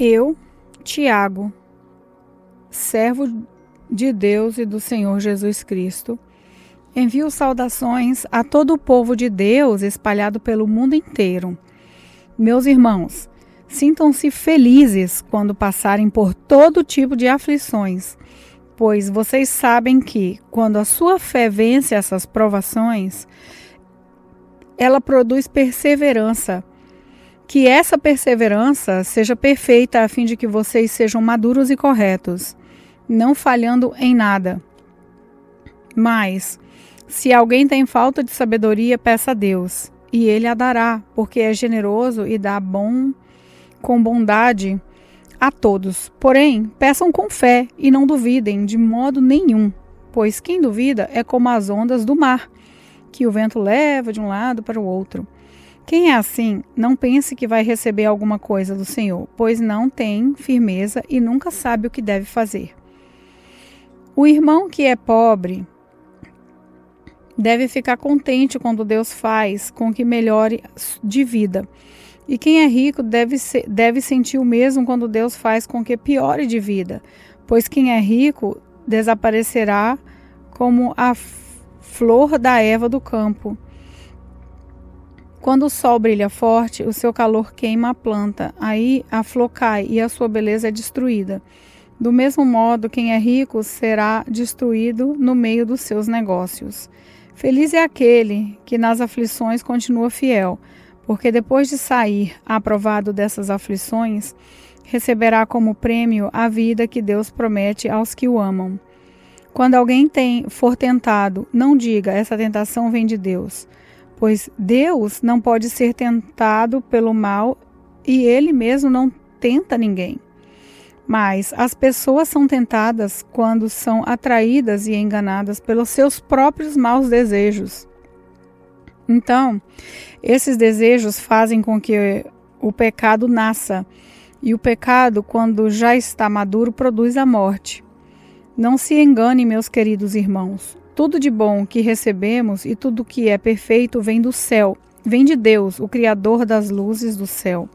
Eu, Tiago, servo de Deus e do Senhor Jesus Cristo, envio saudações a todo o povo de Deus espalhado pelo mundo inteiro. Meus irmãos, sintam-se felizes quando passarem por todo tipo de aflições, pois vocês sabem que, quando a sua fé vence essas provações, ela produz perseverança. Que essa perseverança seja perfeita a fim de que vocês sejam maduros e corretos, não falhando em nada. Mas, se alguém tem falta de sabedoria, peça a Deus, e Ele a dará, porque é generoso e dá com bondade a todos. Porém, peçam com fé e não duvidem de modo nenhum, pois quem duvida é como as ondas do mar, que o vento leva de um lado para o outro. Quem é assim, não pense que vai receber alguma coisa do Senhor, pois não tem firmeza e nunca sabe o que deve fazer. O irmão que é pobre deve ficar contente quando Deus faz com que melhore de vida. E quem é rico deve sentir o mesmo quando Deus faz com que piore de vida, pois quem é rico desaparecerá como a flor da erva do campo. Quando o sol brilha forte, o seu calor queima a planta, aí a flor cai e a sua beleza é destruída. Do mesmo modo, quem é rico será destruído no meio dos seus negócios. Feliz é aquele que nas aflições continua fiel, porque depois de sair aprovado dessas aflições, receberá como prêmio a vida que Deus promete aos que o amam. Quando alguém for tentado, não diga, essa tentação vem de Deus, pois Deus não pode ser tentado pelo mal e Ele mesmo não tenta ninguém. Mas as pessoas são tentadas quando são atraídas e enganadas pelos seus próprios maus desejos. Então, esses desejos fazem com que o pecado nasça, e o pecado, quando já está maduro, produz a morte. Não se engane, meus queridos irmãos. Tudo de bom que recebemos e tudo que é perfeito vem do céu, vem de Deus, o Criador das luzes do céu.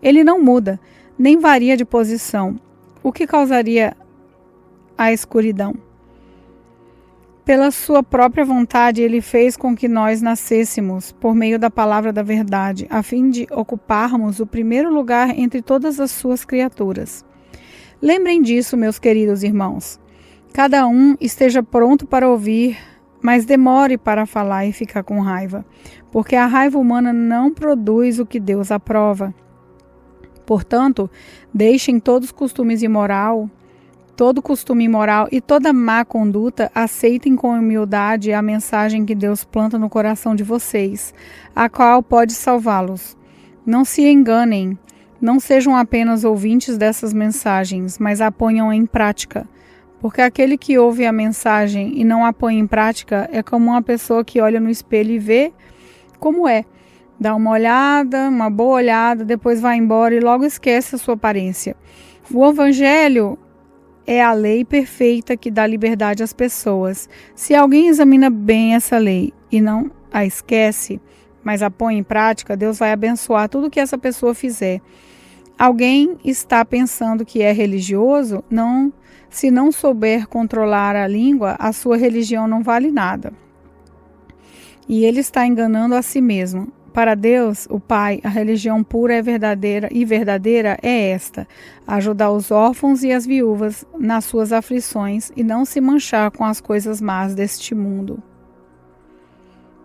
Ele não muda, nem varia de posição, o que causaria a escuridão. Pela sua própria vontade, Ele fez com que nós nascêssemos por meio da palavra da verdade, a fim de ocuparmos o primeiro lugar entre todas as suas criaturas. Lembrem disso, meus queridos irmãos. Cada um esteja pronto para ouvir, mas demore para falar e ficar com raiva, porque a raiva humana não produz o que Deus aprova. Portanto, deixem todo costume imoral e toda má conduta, aceitem com humildade a mensagem que Deus planta no coração de vocês, a qual pode salvá-los. Não se enganem, não sejam apenas ouvintes dessas mensagens, mas a ponham em prática. Porque aquele que ouve a mensagem e não a põe em prática é como uma pessoa que olha no espelho e vê como é. Dá uma olhada, uma boa olhada, depois vai embora e logo esquece a sua aparência. O Evangelho é a lei perfeita que dá liberdade às pessoas. Se alguém examina bem essa lei e não a esquece, mas a põe em prática, Deus vai abençoar tudo que essa pessoa fizer. Alguém está pensando que é religioso? Se não souber controlar a língua, a sua religião não vale nada. E ele está enganando a si mesmo. Para Deus, o Pai, a religião pura e verdadeira é esta: ajudar os órfãos e as viúvas nas suas aflições e não se manchar com as coisas más deste mundo.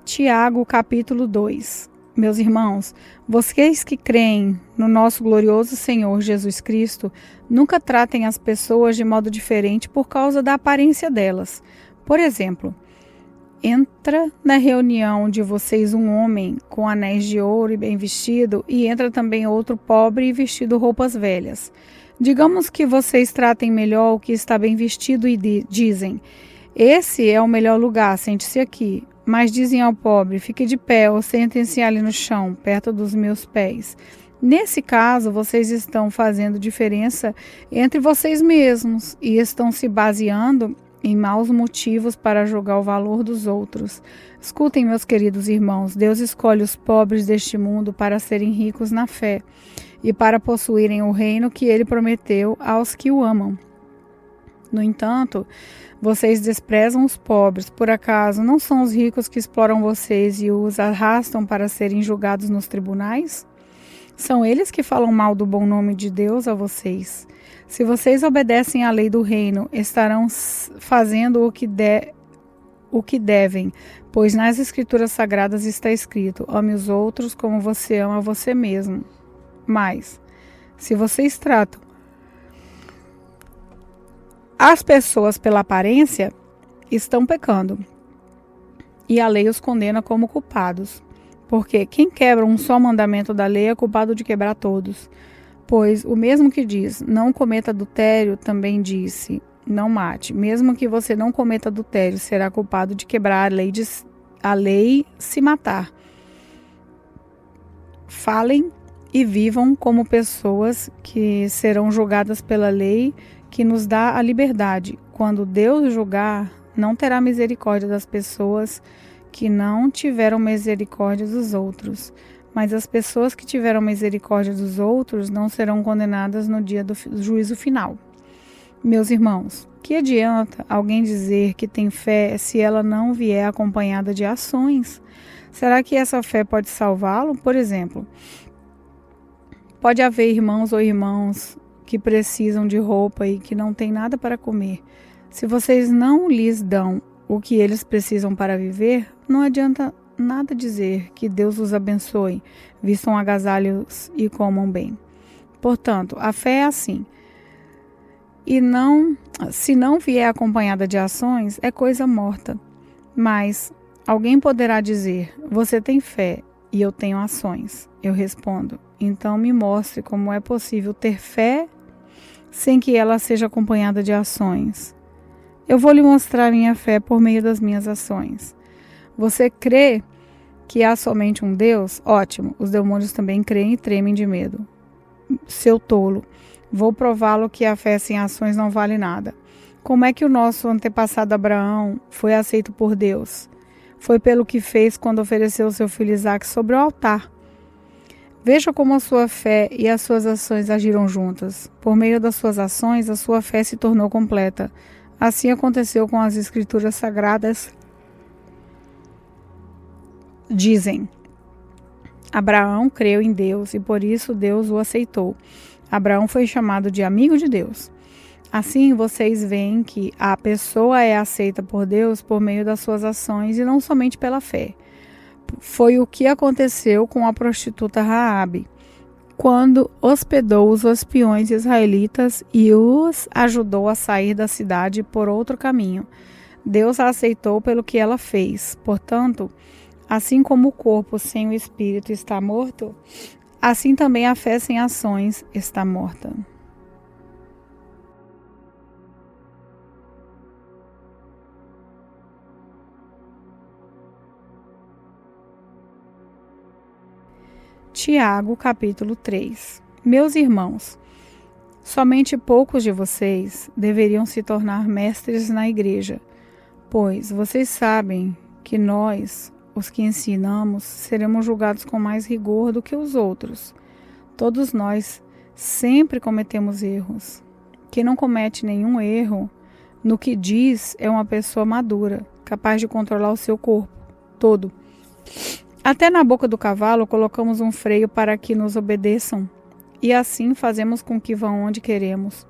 Tiago, capítulo 2. Meus irmãos, vocês que creem no nosso glorioso Senhor Jesus Cristo, nunca tratem as pessoas de modo diferente por causa da aparência delas. Por exemplo, entra na reunião de vocês um homem com anéis de ouro e bem vestido, e entra também outro pobre e vestido roupas velhas. Digamos que vocês tratem melhor o que está bem vestido e dizem: esse é o melhor lugar, sente-se aqui. Mas dizem ao pobre: fique de pé ou sentem-se ali no chão, perto dos meus pés. Nesse caso, vocês estão fazendo diferença entre vocês mesmos e estão se baseando em maus motivos para julgar o valor dos outros. Escutem, meus queridos irmãos, Deus escolhe os pobres deste mundo para serem ricos na fé e para possuírem o reino que ele prometeu aos que o amam. No entanto, vocês desprezam os pobres. Por acaso, não são os ricos que exploram vocês e os arrastam para serem julgados nos tribunais? São eles que falam mal do bom nome de Deus a vocês. Se vocês obedecem à lei do reino, estarão fazendo o que devem, pois nas Escrituras Sagradas está escrito: ame os outros como você ama você mesmo. Mas, se vocês tratam as pessoas pela aparência, estão pecando, e a lei os condena como culpados. Porque quem quebra um só mandamento da lei é culpado de quebrar todos. Pois o mesmo que diz, não cometa adultério, também disse, não mate. Mesmo que você não cometa adultério, será culpado de quebrar a lei se matar. Falem e vivam como pessoas que serão julgadas pela lei que nos dá a liberdade. Quando Deus julgar, não terá misericórdia das pessoas que não tiveram misericórdia dos outros. Mas as pessoas que tiveram misericórdia dos outros não serão condenadas no dia do juízo final. Meus irmãos, que adianta alguém dizer que tem fé se ela não vier acompanhada de ações? Será que essa fé pode salvá-lo? Por exemplo, pode haver irmãos ou irmãos que precisam de roupa e que não têm nada para comer. Se vocês não lhes dão o que eles precisam para viver, não adianta nada dizer que Deus os abençoe, vistam agasalhos e comam bem. Portanto, a fé é assim. E se não vier acompanhada de ações, é coisa morta. Mas alguém poderá dizer: você tem fé e eu tenho ações. Eu respondo: então me mostre como é possível ter fé sem que ela seja acompanhada de ações. Eu vou lhe mostrar minha fé por meio das minhas ações. Você crê que há somente um Deus? Ótimo, os demônios também creem e tremem de medo. Seu tolo, vou prová-lo que a fé sem ações não vale nada. Como é que o nosso antepassado Abraão foi aceito por Deus? Foi pelo que fez quando ofereceu seu filho Isaque sobre o altar. Veja como a sua fé e as suas ações agiram juntas. Por meio das suas ações, a sua fé se tornou completa. Assim aconteceu com as Escrituras Sagradas. Dizem: Abraão creu em Deus e por isso Deus o aceitou. Abraão foi chamado de amigo de Deus. Assim, vocês veem que a pessoa é aceita por Deus por meio das suas ações e não somente pela fé. Foi o que aconteceu com a prostituta Raabe, quando hospedou os espiões israelitas e os ajudou a sair da cidade por outro caminho. Deus a aceitou pelo que ela fez. Portanto, assim como o corpo sem o espírito está morto, assim também a fé sem ações está morta. Tiago, capítulo 3. Meus irmãos, somente poucos de vocês deveriam se tornar mestres na igreja, pois vocês sabem que nós, os que ensinamos, seremos julgados com mais rigor do que os outros. Todos nós sempre cometemos erros. Quem não comete nenhum erro no que diz é uma pessoa madura, capaz de controlar o seu corpo todo. Até na boca do cavalo colocamos um freio para que nos obedeçam, e assim fazemos com que vão onde queremos.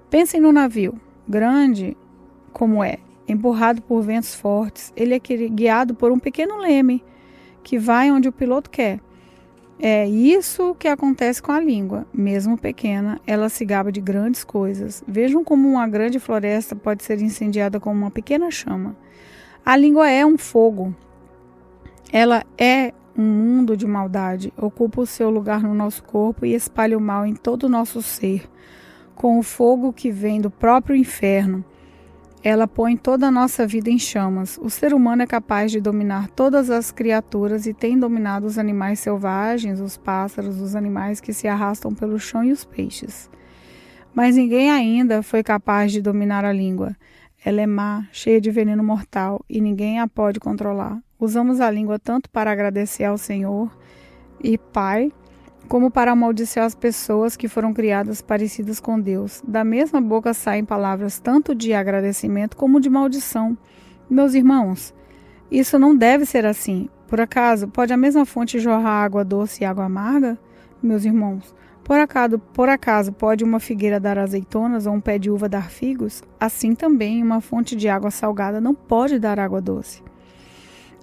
Pensem no navio, grande como é, empurrado por ventos fortes, ele é guiado por um pequeno leme, que vai onde o piloto quer. É isso que acontece com a língua. Mesmo pequena, ela se gaba de grandes coisas. Vejam como uma grande floresta pode ser incendiada com uma pequena chama. A língua é um fogo. Ela é um mundo de maldade, ocupa o seu lugar no nosso corpo e espalha o mal em todo o nosso ser. Com o fogo que vem do próprio inferno, ela põe toda a nossa vida em chamas. O ser humano é capaz de dominar todas as criaturas e tem dominado os animais selvagens, os pássaros, os animais que se arrastam pelo chão e os peixes. Mas ninguém ainda foi capaz de dominar a língua. Ela é má, cheia de veneno mortal, e ninguém a pode controlar. Usamos a língua tanto para agradecer ao Senhor e Pai, como para amaldiçoar as pessoas que foram criadas parecidas com Deus. Da mesma boca saem palavras tanto de agradecimento como de maldição. Meus irmãos, isso não deve ser assim. Por acaso, pode a mesma fonte jorrar água doce e água amarga? Meus irmãos, por acaso pode uma figueira dar azeitonas ou um pé de uva dar figos? Assim também uma fonte de água salgada não pode dar água doce.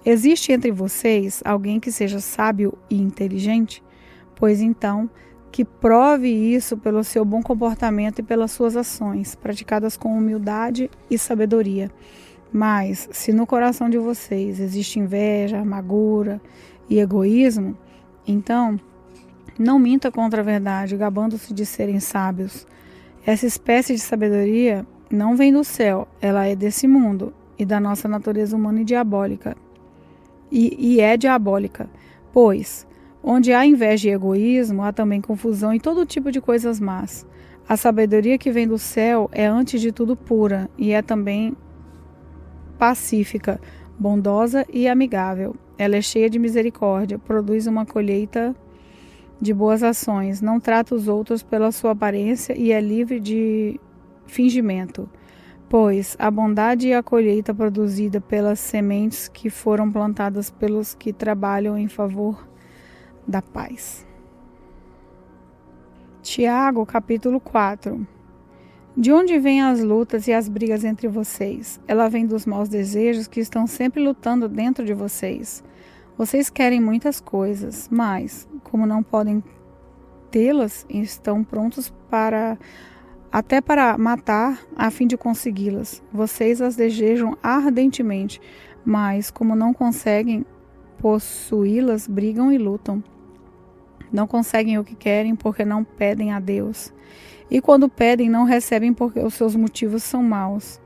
Existe entre vocês alguém que seja sábio e inteligente? Pois então, que prove isso pelo seu bom comportamento e pelas suas ações, praticadas com humildade e sabedoria. Mas, se no coração de vocês existe inveja, amargura e egoísmo, então não minta contra a verdade, gabando-se de serem sábios. Essa espécie de sabedoria não vem do céu, ela é desse mundo e da nossa natureza humana e diabólica. E é diabólica, pois onde há inveja e egoísmo, há também confusão e todo tipo de coisas más. A sabedoria que vem do céu é antes de tudo pura e é também pacífica, bondosa e amigável. Ela é cheia de misericórdia, produz uma colheita de boas ações, não trata os outros pela sua aparência e é livre de fingimento. Pois a bondade e a colheita produzida pelas sementes que foram plantadas pelos que trabalham em favor da paz. Tiago, capítulo 4. De onde vêm as lutas e as brigas entre vocês? Ela vem dos maus desejos que estão sempre lutando dentro de vocês. Vocês querem muitas coisas, mas, como não podem tê-las, estão prontos até para matar a fim de consegui-las. Vocês as desejam ardentemente, mas, como não conseguem possuí-las, brigam e lutam. Não conseguem o que querem porque não pedem a Deus. E quando pedem, não recebem porque os seus motivos são maus.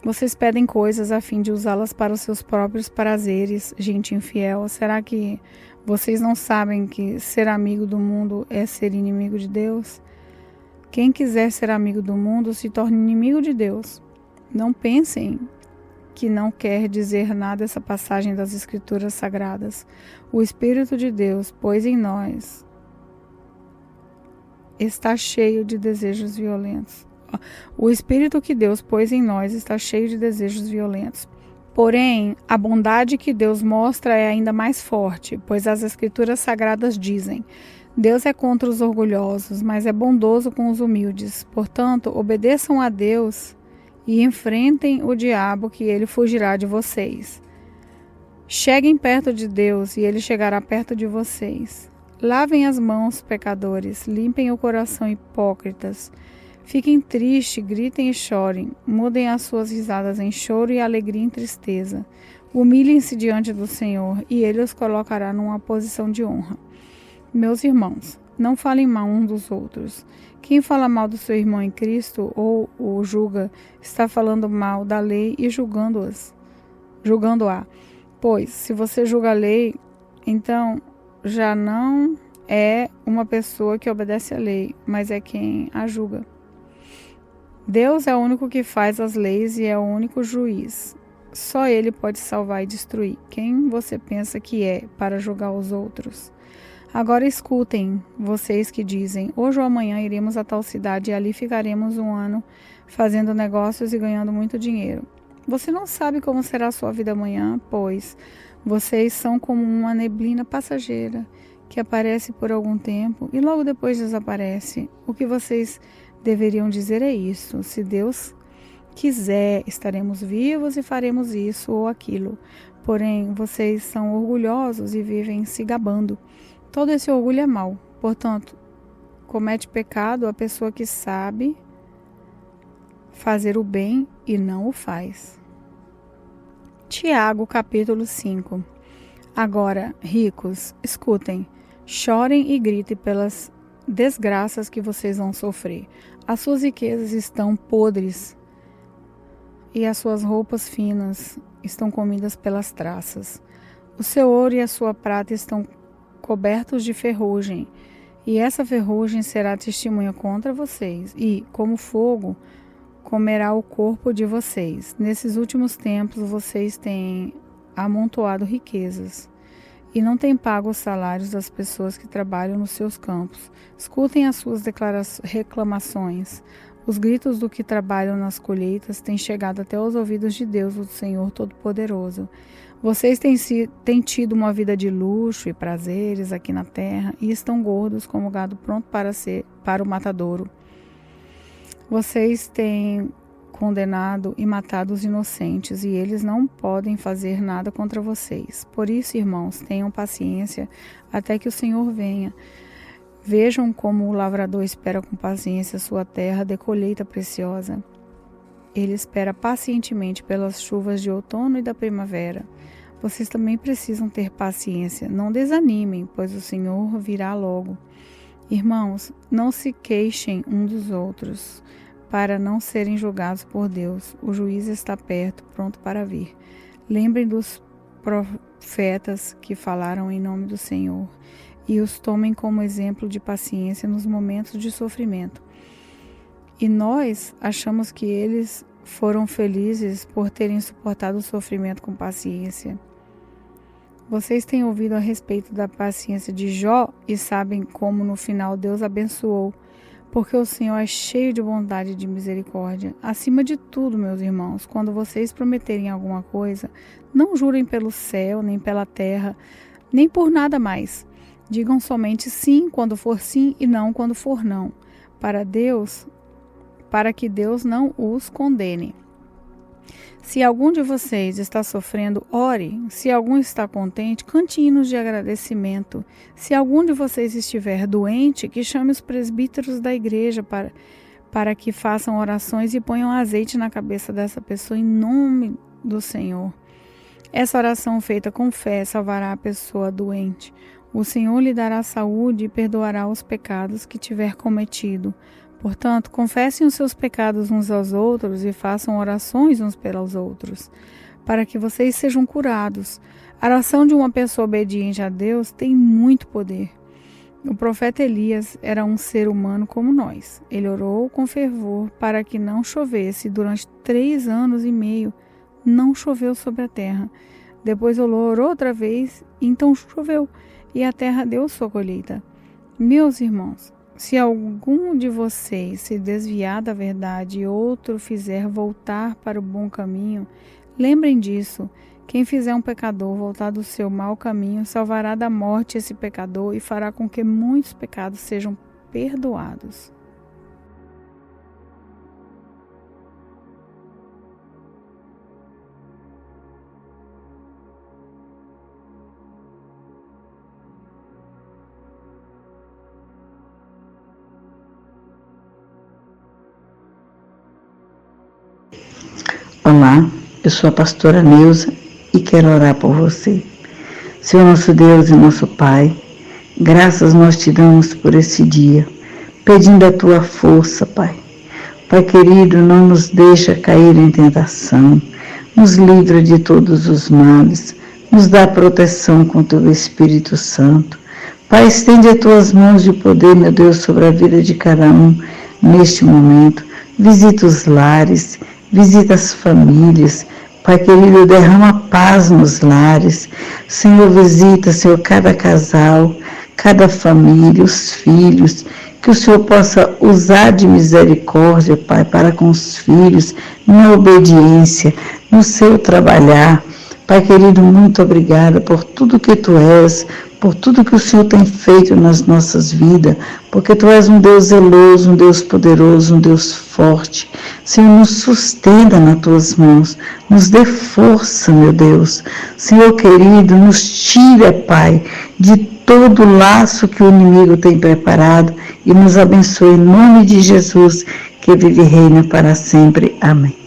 Vocês pedem coisas a fim de usá-las para os seus próprios prazeres, gente infiel. Será que vocês não sabem que ser amigo do mundo é ser inimigo de Deus? Quem quiser ser amigo do mundo se torna inimigo de Deus. Não pensem que não quer dizer nada essa passagem das Escrituras Sagradas. O Espírito de Deus, pois em nós, está cheio de desejos violentos. O Espírito que Deus pôs em nós está cheio de desejos violentos. Porém, a bondade que Deus mostra é ainda mais forte, pois as Escrituras Sagradas dizem: Deus é contra os orgulhosos, mas é bondoso com os humildes. Portanto, obedeçam a Deus e enfrentem o diabo, que ele fugirá de vocês. Cheguem perto de Deus e ele chegará perto de vocês. Lavem as mãos, pecadores, limpem o coração, hipócritas. Fiquem tristes, gritem e chorem. Mudem as suas risadas em choro e alegria em tristeza. Humilhem-se diante do Senhor e ele os colocará numa posição de honra. Meus irmãos, não falem mal uns dos outros. Quem fala mal do seu irmão em Cristo ou o julga, está falando mal da lei e julgando-a. Pois, se você julga a lei, então já não é uma pessoa que obedece à lei, mas é quem a julga. Deus é o único que faz as leis e é o único juiz. Só ele pode salvar e destruir. Quem você pensa que é para julgar os outros? Agora escutem, vocês que dizem: hoje ou amanhã iremos a tal cidade e ali ficaremos um ano fazendo negócios e ganhando muito dinheiro. Você não sabe como será a sua vida amanhã, pois vocês são como uma neblina passageira que aparece por algum tempo e logo depois desaparece. O que vocês deveriam dizer é isso: se Deus quiser, estaremos vivos e faremos isso ou aquilo. Porém, vocês são orgulhosos e vivem se gabando. Todo esse orgulho é mau. Portanto, comete pecado a pessoa que sabe fazer o bem e não o faz. Tiago, capítulo 5. Agora, ricos, escutem, chorem e gritem pelas desgraças que vocês vão sofrer. As suas riquezas estão podres e as suas roupas finas estão comidas pelas traças. O seu ouro e a sua prata estão cobertos de ferrugem, e essa ferrugem será testemunha contra vocês, e, como fogo, comerá o corpo de vocês. Nesses últimos tempos vocês têm amontoado riquezas e não têm pago os salários das pessoas que trabalham nos seus campos. Escutem as suas reclamações. Os gritos do que trabalham nas colheitas têm chegado até os ouvidos de Deus, o Senhor Todo-Poderoso. Vocês têm tido uma vida de luxo e prazeres aqui na terra e estão gordos como gado pronto para o matadouro. Vocês têm condenado e matado os inocentes e eles não podem fazer nada contra vocês. Por isso, irmãos, tenham paciência até que o Senhor venha. Vejam como o lavrador espera com paciência sua terra de colheita preciosa. Ele espera pacientemente pelas chuvas de outono e da primavera. Vocês também precisam ter paciência. Não desanimem, pois o Senhor virá logo. Irmãos, não se queixem uns dos outros, para não serem julgados por Deus. O juiz está perto, pronto para vir. Lembrem dos profetas que falaram em nome do Senhor e os tomem como exemplo de paciência nos momentos de sofrimento. E nós achamos que eles foram felizes por terem suportado o sofrimento com paciência. Vocês têm ouvido a respeito da paciência de Jó e sabem como no final Deus abençoou, porque o Senhor é cheio de bondade e de misericórdia. Acima de tudo, meus irmãos, quando vocês prometerem alguma coisa, não jurem pelo céu, nem pela terra, nem por nada mais. Digam somente sim quando for sim e não quando for não, para que Deus não os condene. Se algum de vocês está sofrendo, ore. Se algum está contente, cante hinos de agradecimento. Se algum de vocês estiver doente, que chame os presbíteros da igreja para que façam orações e ponham azeite na cabeça dessa pessoa em nome do Senhor. Essa oração feita com fé salvará a pessoa doente. O Senhor lhe dará saúde e perdoará os pecados que tiver cometido. Portanto, confessem os seus pecados uns aos outros e façam orações uns pelos outros, para que vocês sejam curados. A oração de uma pessoa obediente a Deus tem muito poder. O profeta Elias era um ser humano como nós. Ele orou com fervor para que não chovesse. Durante 3 anos e meio, não choveu sobre a terra. Depois orou outra vez, e então choveu, e a terra deu sua colheita. Meus irmãos, se algum de vocês se desviar da verdade e outro fizer voltar para o bom caminho, lembrem disso. Quem fizer um pecador voltar do seu mau caminho, salvará da morte esse pecador e fará com que muitos pecados sejam perdoados. Olá, eu sou a pastora Neuza e quero orar por você. Senhor nosso Deus e nosso Pai, graças nós te damos por esse dia, pedindo a tua força, Pai. Pai querido, não nos deixa cair em tentação, nos livra de todos os males, nos dá proteção com teu Espírito Santo. Pai, estende as tuas mãos de poder, meu Deus, sobre a vida de cada um neste momento. Visita os lares, visita as famílias. Pai querido, derrama paz nos lares. Senhor, visita, Senhor, cada casal, cada família, os filhos. Que o Senhor possa usar de misericórdia, Pai, para com os filhos, na obediência, no seu trabalhar. Pai querido, muito obrigada por tudo que Tu és, por tudo que o Senhor tem feito nas nossas vidas, porque Tu és um Deus zeloso, um Deus poderoso, um Deus forte. Senhor, nos sustenta nas Tuas mãos, nos dê força, meu Deus. Senhor querido, nos tira, Pai, de todo o laço que o inimigo tem preparado e nos abençoe em nome de Jesus, que vive e reina para sempre. Amém.